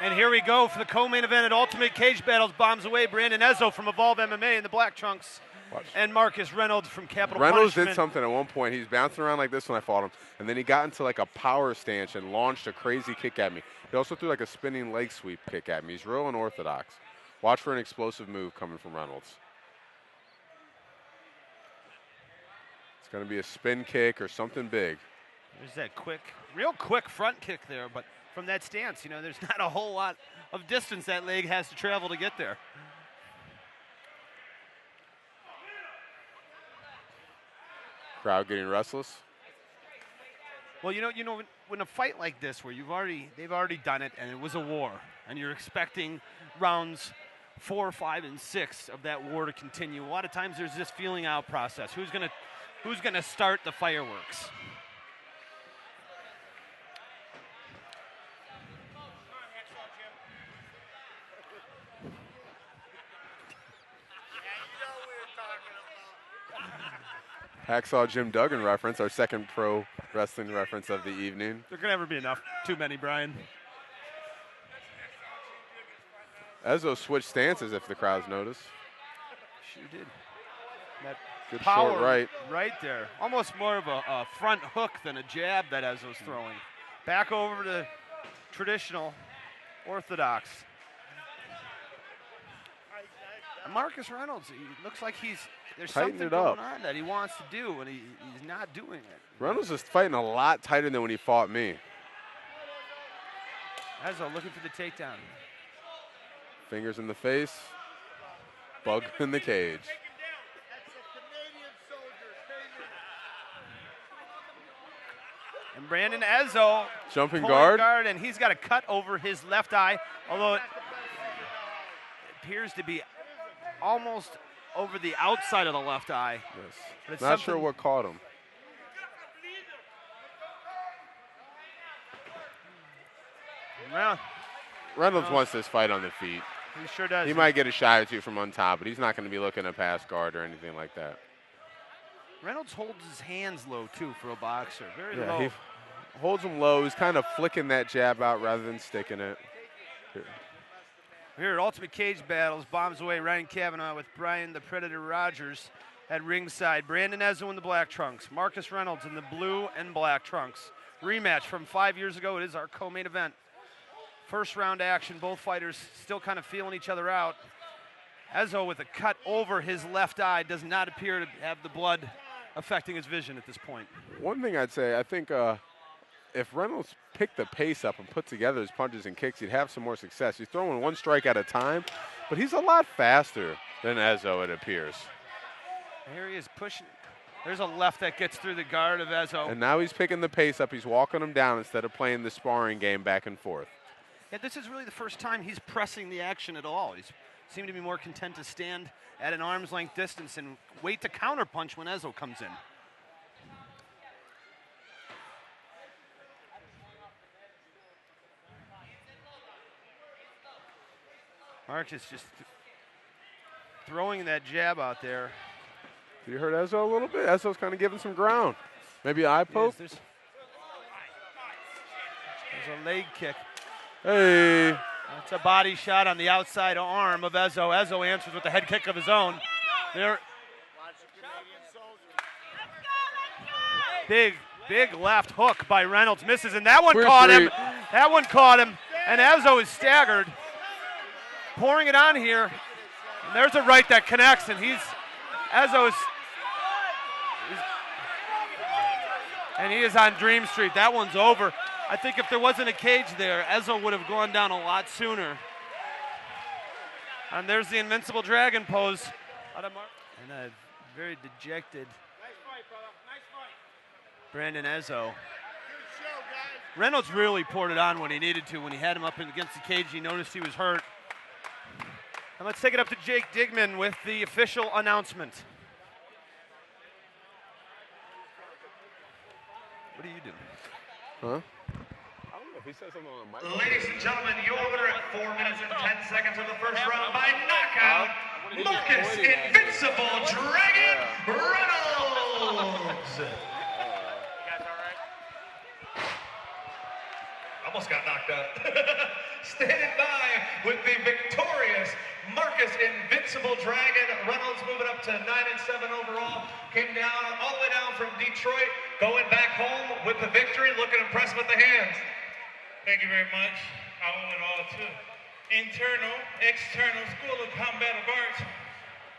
And here we go for the co-main event at Ultimate Cage Battles. Bombs away Brandon Ezzo from Evolve MMA in the black trunks. Watch. And Marcus Reynolds from Capital Reynolds Punishment. did something at one point. He's bouncing around like this when I fought him. And then he got into like a power stance and launched a crazy kick at me. He also threw like a spinning leg sweep kick at me. He's real unorthodox. Watch for an explosive move coming from Reynolds. It's going to be a spin kick or something big. There's that quick, real quick front kick there, but from that stance, you know, there's not a whole lot of distance that leg has to travel to get there. Crowd getting restless. Well, you know, when a fight like this, where they've already done it, and it was a war, and you're expecting rounds 4, 5, and 6 of that war to continue. A lot of times, there's this feeling out process. Who's gonna start the fireworks? Hacksaw Jim Duggan reference, our second pro wrestling reference of the evening. There can never be enough. Too many, Brian. Ezzo switched stances if the crowds notice. Sure did. That good power short right. Right there. Almost more of a front hook than a jab that Ezzo's throwing. Back over to traditional orthodox. And Marcus Reynolds, he looks like there's something going on that he wants to do, and he's not doing it. Reynolds is fighting a lot tighter than when he fought me. Ezzo looking for the takedown. Fingers in the face, bug in the cage. And Brandon Ezzo jumping guard, and he's got a cut over his left eye, although it appears to be almost over the outside of the left eye. Yes. Not sure what caught him. Well, Reynolds wants this fight on the feet. He sure does. He might get a shot or two from on top, but he's not going to be looking to pass guard or anything like that. Reynolds holds his hands low, too, for a boxer. Very low. He holds them low. He's kind of flicking that jab out rather than sticking it. Here at Ultimate Cage Battles, Bombs away Ryan Cavanaugh with Brian the Predator Rogers at ringside. Brandon Ezzo in the black trunks. Marcus Reynolds in the blue and black trunks. Rematch from 5 years ago. It is our co-main event. First round action. Both fighters still kind of feeling each other out. Ezzo with a cut over his left eye. Does not appear to have the blood affecting his vision at this point. One thing I'd say, I think if Reynolds picked the pace up and put together his punches and kicks, he'd have some more success. He's throwing one strike at a time, but he's a lot faster than Ezzo, it appears. Here he is pushing. There's a left that gets through the guard of Ezzo. And now he's picking the pace up. He's walking him down instead of playing the sparring game back and forth. Yeah, this is really the first time he's pressing the action at all. He's seemed to be more content to stand at an arm's length distance and wait to counterpunch when Ezzo comes in. Marcus just throwing that jab out there. You heard Ezzo a little bit? Ezzo's kind of giving some ground. Maybe an eye poke? Yes, there's a leg kick. Hey. That's a body shot on the outside arm of Ezzo. Ezzo answers with a head kick of his own. There. Big left hook by Reynolds. Misses, and that one caught him. That one caught him. And Ezzo is staggered. Pouring it on here. And there's a right that connects, and Ezzo is. And he is on Dream Street. That one's over. I think if there wasn't a cage there, Ezzo would have gone down a lot sooner. And there's the Invincible Dragon pose. And a very dejected Brandon Ezzo. Reynolds really poured it on when he needed to. When he had him up against the cage, he noticed he was hurt. And let's take it up to Jake Digman with the official announcement. What are you doing? Huh? I don't know if he said something on the mic. Ladies and gentlemen, your winner at 4 minutes and 10 seconds of the first round by knockout, Marcus Invincible Dragon Reynolds. You guys all right? almost got knocked out. Standing by with the victorious Marcus Invincible Dragon. Reynolds moving up to 9-7 overall. Came down all the way down from Detroit, going back home with the victory, looking impressive with the hands. Thank you very much. I owe it all to internal, external School of Combative Arts,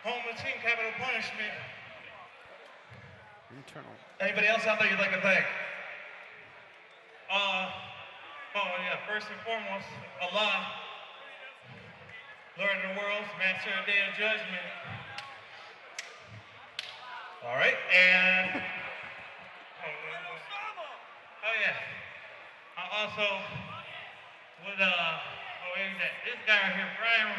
home of Team Capital Punishment. Internal. Anybody else out there you'd like to thank? First and foremost, Allah, Lord of the worlds, Master of the Day of Judgment. All right, and I also would this guy right here, Brian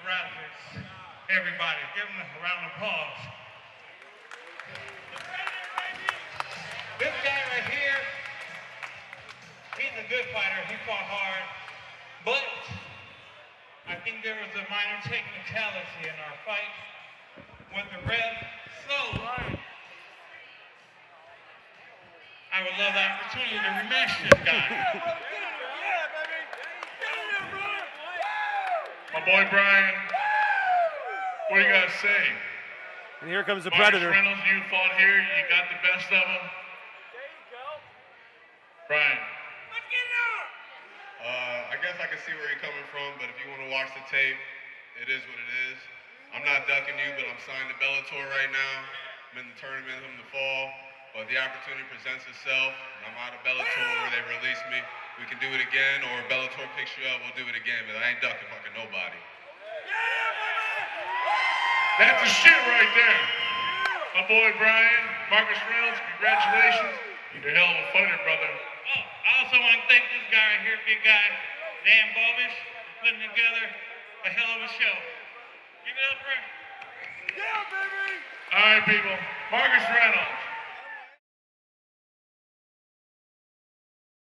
Rogers. Everybody, give him a round of applause. This guy right here, he's a good fighter. He fought hard, but I think there was a minor technicality in our fight with the ref. So I would love the opportunity to rematch this guy. My boy Brian, what do you guys say? And here comes the Marcus Predator. Reynolds, you fought here, you got the best of him. Brian. I guess I can see where you're coming from, but if you want to watch the tape, it is what it is. I'm not ducking you, but I'm signed to Bellator right now. I'm in the tournament in the fall, but the opportunity presents itself. I'm out of Bellator, they released me. We can do it again, or if Bellator picks you up, we'll do it again, but I ain't ducking fucking nobody. That's the shit right there. My boy Brian, Marcus Reynolds, congratulations. You're a hell of a fighter, brother. Oh, I also want to thank this guy right here, big guy, Dan Bobish, for putting together a hell of a show. Give it up for him. All right, people. Marcus Reynolds.